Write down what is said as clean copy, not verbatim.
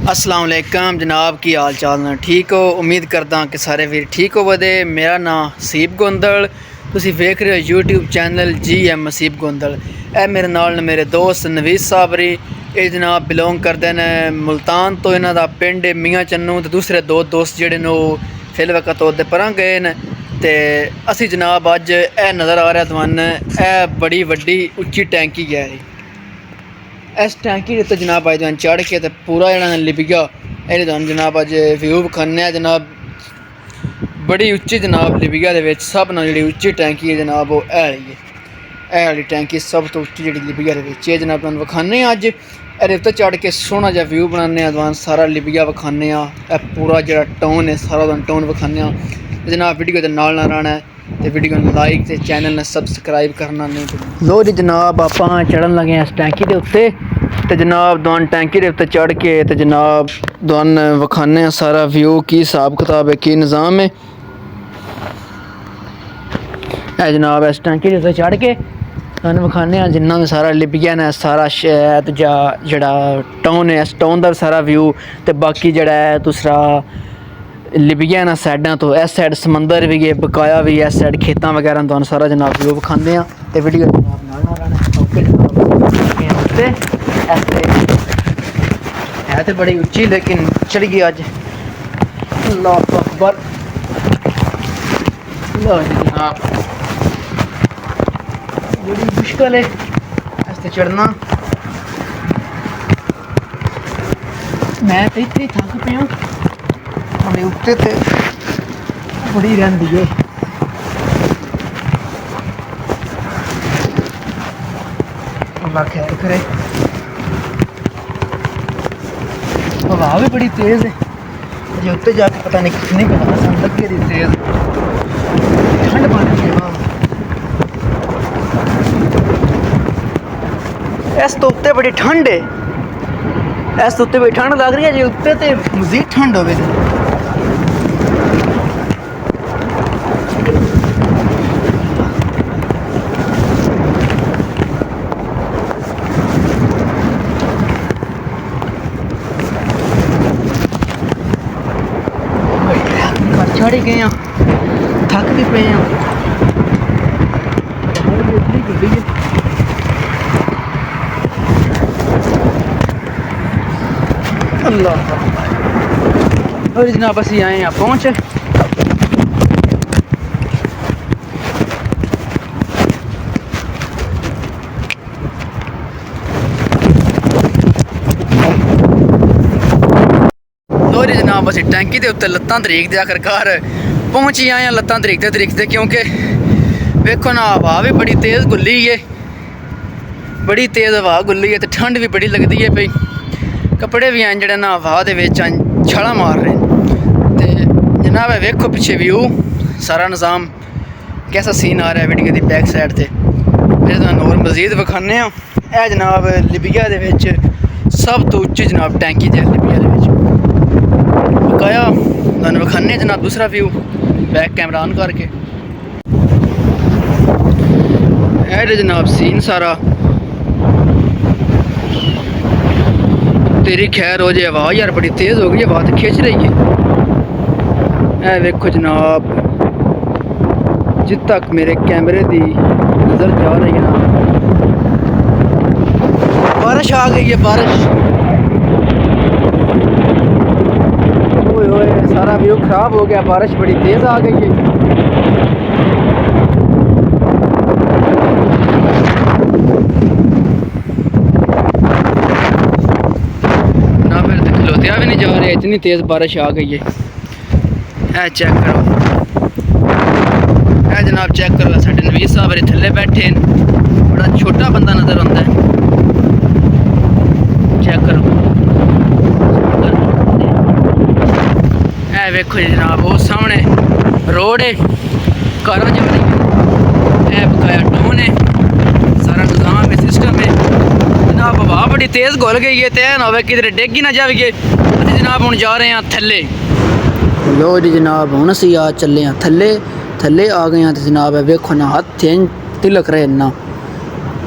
अस्सलाम वालेकुम जनाब, की हाल चाल ने? ठीक हो? उम्मीद करदा कि सारे वीर ठीक होवदे। मेरा नाम हसीब गोंदल, तुसी वेख रहे हो YouTube channel GM Haseeb Gondal. ए मेरे नाल मेरे दोस्त नवीस साबरी, ये जनाब बिलोंग करते हैं मुल्तान तो। इन्हां दा पिंड मियाँ चन्नू ते दूसरे दो दोस्त जेहड़े ने फिल वक्त ओहदे परां गए न। ते असी जनाब अज ए नज़र आ रहा तुहानू, ए बड़ी वड्डी उच्ची टैंकी है। इस टैंकी के उत्ते जनाब अज तुहानू चढ़ के ते पूरा जेहड़ा लिबिया ये तुहानू जनाब अज व्यू विखाने जनाब। बड़ी उच्ची जनाब लिबिया दे विच सब नाल जेहड़ी उच्ची टैंकी है जनाब वो ए वाली टैंकी सब तो उच्ची जेहड़ी लिबिया दे विच है जनाब। तुहानू विखाने अज एहदे उत्ते चढ़ के सोहना जिहा व्यू बनाने तुहानू सारा लिबिया विखाने। पूरा जेहड़ा टाउन है सारा तुहानू टाउन विखाने जनाब। वीडियो के नाल रहना है तो वीडियो लाइक ते चैनल ने सबसक्राइब करना नहीं भूलना। लो जी जनाब आपां चढ़न लगे इस टैंकी के उत्ते ते जनाब तुहानू टैंकी के उत्ते चढ़ के ते जनाब तुहानू विखाने सारा व्यू की हिसाब किताब है की निज़ाम है। जनाब इस टैंकी के उत्ते चढ़ के तुहानू विखाने जिन्ना भी सारा लिबिया ने सारा शहर जेहड़ा टाउन है इस टाउन का सारा व्यू ते बाकी जेहड़ा है दूसरा लिबिया ना साइडा तो इस साइड समंदर भी है बकाया भी इस साइड खेतों वगैरह तुहानू सारा जनाब व्यू विखाने ते वीडियो जनाब नाल रहना। ओके जनाब है तो बड़ी उच्ची लेकिन चढ़ गई अज। अल्लाह अकबर। लो जी जनाब बड़ी मुश्किल है इस चढ़ना। मैं तो इतनी थक पिया हमें उत्ते ते बड़ी रही है। अल्लाह खैर करे। हवा भी बड़ी तेज़ है जो उत्ते जाके पता नहीं कितनी हवा सन लगे दी तेज़। ठंड पानी है इस तो उत्ते बड़ी ठंड है। इस तो उत्ते बड़ी ठंड लग रही है जो उत्ते ते मजीद ठंड होवे। चढ़ ही गए थक भी पे अल्लाह। और जनाब असी आए हैं पहुँच जनाब असी टैंकी के उत्ते लत्तां तरीक दे आखिरकार पहुँच ही आए हैं। लत्तां तरीकते क्योंकि वेखो ना हवा भी बड़ी तेज़ गुल्ली है, बड़ी तेज़ हवा गुल्ली है तो ठंड भी बड़ी लगती है पई। कपड़े भी हैं जेहड़े ना हवा दे विच छाला मार रहे तो जनाब वेखो पिछे व्यू सारा निज़ाम कैसा सीन आ रहा है वीडियो की बैक साइड से। फिर तुहानू होर मजीद विखाने ए जनाब लिबिया दे विच सब तो उच्ची जनाब टैंकी है लिबिया दे विच बकाया तुहानू विखाने जनाब दूसरा व्यू बैक कैमरा ऑन करके। ए जनाब सीन सारा तेरी खैर हो जाए। हवा यार बड़ी तेज़ हो गई, हवा तो खिंच रही है। ए देखो जनाब जित तक मेरे कैमरे की नज़र जा रही है ना बारिश आ गई है। बारिश ओए सारा व्यू खराब हो गया, बारिश बड़ी तेज़ आ गई है। ना फिर तो खलोतिया भी नहीं जा रहा, इतनी तेज़ बारिश आ गई है। ए चेक करो, ए जनाब चेक करो साडे नवीस साहब थल्ले बैठे हैं, बड़ा छोटा बंदा नज़र आता है। चेक करो वेखो जनाब वो सामने रोड है कारां जा रही है, बकाया टाउन है सारा निज़ाम है सिस्टम है जनाब। हवा बड़ी तेज़ घुल गई है तो ना हो किधर डिग ही ना जाइए। अभी जनाब हुण जा रहे हैं थल्ले। लो जी जनाब हुण असीं आ चले हैं थल्ले आ गए हैं तो जनाब वेखो ना हाथ तिलक रहे ना